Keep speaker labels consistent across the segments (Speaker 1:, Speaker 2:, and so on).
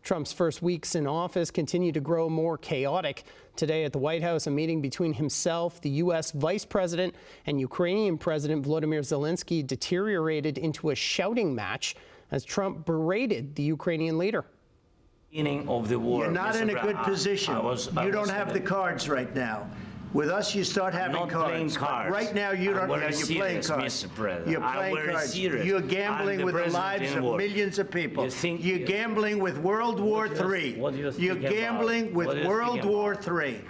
Speaker 1: Trump's first weeks in office continue to grow more chaotic. Today at the White House, a meeting between himself, the U.S. Vice President, and Ukrainian President Volodymyr Zelenskyy deteriorated into a shouting match as Trump berated the Ukrainian leader.
Speaker 2: Of the war,
Speaker 3: you're not in a good position. You don't have the cards right now. With us, you start having cards. Right now, you don't. You're playing cards. You're playing cards. You're gambling with the lives of millions of people. You're gambling with World War III. You're gambling with World War III.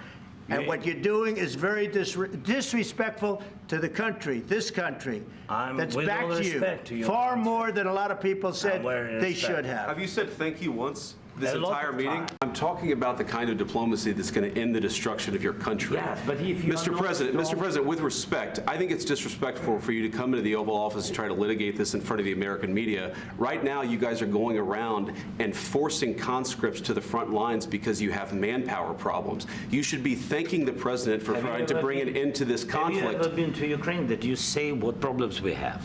Speaker 3: And what you're doing is very disrespectful to the country, this country, that's backed you far more than a lot of people said they should have.
Speaker 4: Have you said thank you once? This entire meeting? I'm talking about the kind of diplomacy that's going to end the destruction of your country.
Speaker 2: Yes, but if you
Speaker 4: Mr. President, with respect, I think it's disrespectful for you to come into the Oval Office and try to litigate this in front of the American media. Right now, you guys are going around and forcing conscripts to the front lines because you have manpower problems. You should be thanking the President for trying to bring an end to this conflict.
Speaker 2: Have you ever been to Ukraine that you say what problems we have?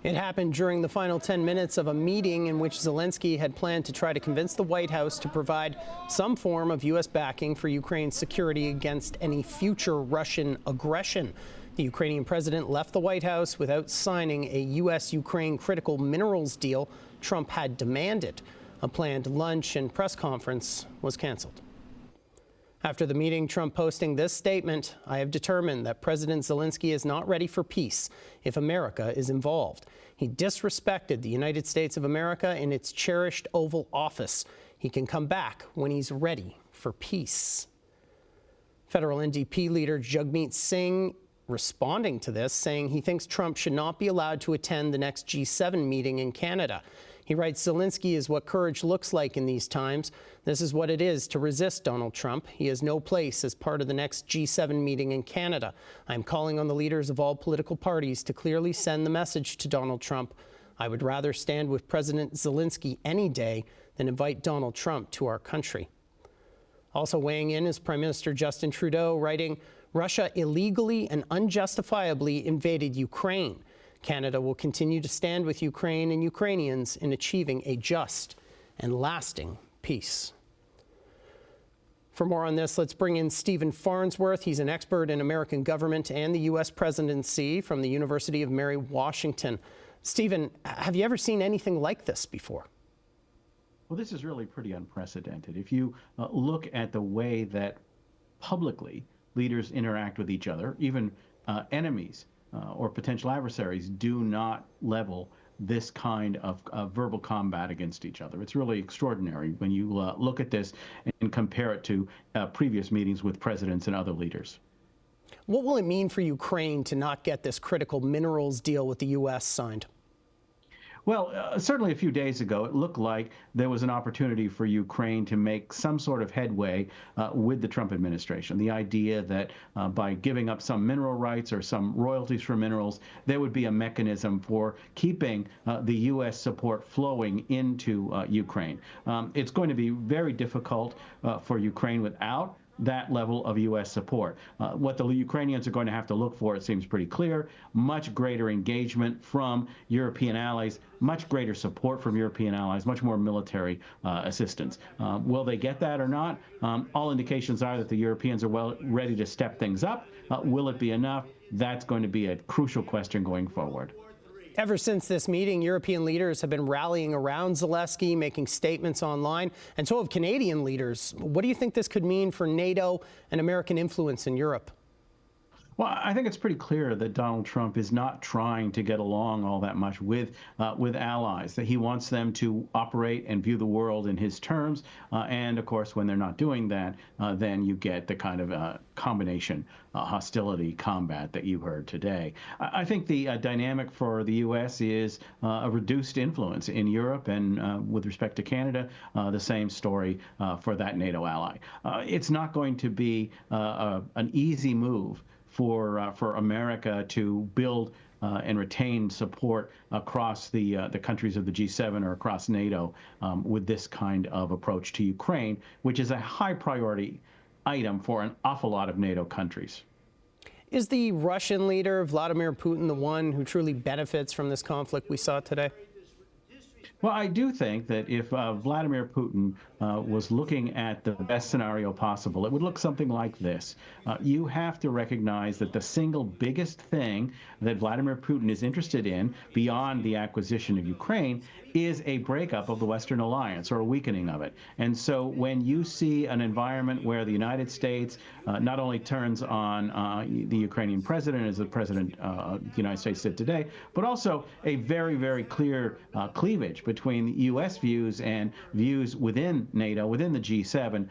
Speaker 1: It happened during the final 10 minutes of a meeting in which Zelenskyy had planned to try to convince the White House to provide some form of U.S. backing for Ukraine's security against any future Russian aggression. The Ukrainian president left the White House without signing a U.S.-Ukraine critical minerals deal Trump had demanded. A planned lunch and press conference was canceled. After the meeting, Trump posting this statement, "I have determined that President Zelenskyy is not ready for peace if America is involved." He disrespected the United States of America in its cherished Oval Office. He can come back when he's ready for peace. Federal NDP leader Jagmeet Singh responding to this, saying he thinks Trump should not be allowed to attend the next G7 meeting in Canada. He writes, Zelenskyy is what courage looks like in these times. This is what it is to resist Donald Trump. He has no place as part of the next G7 meeting in Canada. I'm calling on the leaders of all political parties to clearly send the message to Donald Trump. I would rather stand with President Zelenskyy any day than invite Donald Trump to our country. Also weighing in is Prime Minister Justin Trudeau, writing, Russia illegally and unjustifiably invaded Ukraine. Canada will continue to stand with Ukraine and Ukrainians in achieving a just and lasting peace. For more on this, let's bring in Stephen Farnsworth. He's an expert in American government and the U.S. presidency from the University of Mary Washington. Stephen, have you ever seen anything like this before?
Speaker 5: Well, this is really pretty unprecedented. If you look at the way that publicly leaders interact with each other, even enemies, or potential adversaries do not level this kind of verbal combat against each other. It's really extraordinary when you look at this and compare it to previous meetings with presidents and other leaders.
Speaker 1: What will it mean for Ukraine to not get this critical minerals deal with the U.S. signed?
Speaker 5: Well, certainly a few days ago, it looked like there was an opportunity for Ukraine to make some sort of headway with the Trump administration. The idea that by giving up some mineral rights or some royalties for minerals, there would be a mechanism for keeping the U.S. support flowing into Ukraine. It's going to be very difficult for Ukraine without that level of U.S. support. What the Ukrainians are going to have to look for, it seems pretty clear, much greater engagement from European allies, much greater support from European allies, much more military assistance. Will they get that or not? All indications are that the Europeans are ready to step things up. Will it be enough? That's going to be a crucial question going forward.
Speaker 1: Ever since this meeting, European leaders have been rallying around Zelenskyy, making statements online, and so have Canadian leaders. What do you think this could mean for NATO and American influence in Europe?
Speaker 5: Well, I think it's pretty clear that Donald Trump is not trying to get along all that much with allies, that he wants them to operate and view the world in his terms. And, of course, when they're not doing that, then you get the kind of combination hostility combat that you heard today. I think the dynamic for the U.S. is a reduced influence in Europe, and with respect to Canada, the same story for that NATO ally. It's not going to be an easy move for America to build and retain support across the countries of the G7 or across NATO with this kind of approach to Ukraine, which is a high priority item for an awful lot of NATO countries.
Speaker 1: Is the Russian leader, Vladimir Putin, the one who truly benefits from this conflict we saw today?
Speaker 5: Well, I do think that if Vladimir Putin was looking at the best scenario possible, it would look something like this. You have to recognize that the single biggest thing that Vladimir Putin is interested in, beyond the acquisition of Ukraine, is a breakup of the Western alliance or a weakening of it. And so when you see an environment where the United States not only turns on the Ukrainian president as the president of the United States did today, but also a very, very clear cleavage between U.S. views and views within NATO, within the G7,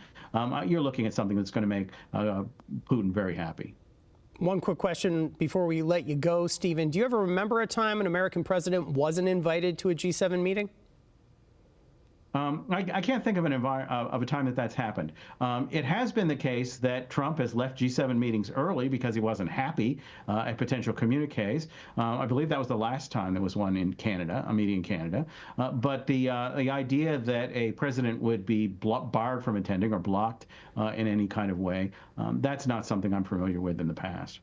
Speaker 5: you're looking at something that's going to make Putin very happy.
Speaker 1: One quick question before we let you go, Stephen. Do you ever remember a time an American president wasn't invited to a G7 meeting?
Speaker 5: I can't think of a time that that's happened. It has been the case that Trump has left G7 meetings early because he wasn't happy at potential communiques. I believe that was the last time there was one in Canada, a meeting in Canada. But the idea that a president would be barred from attending or blocked in any kind of way, that's not something I'm familiar with in the past.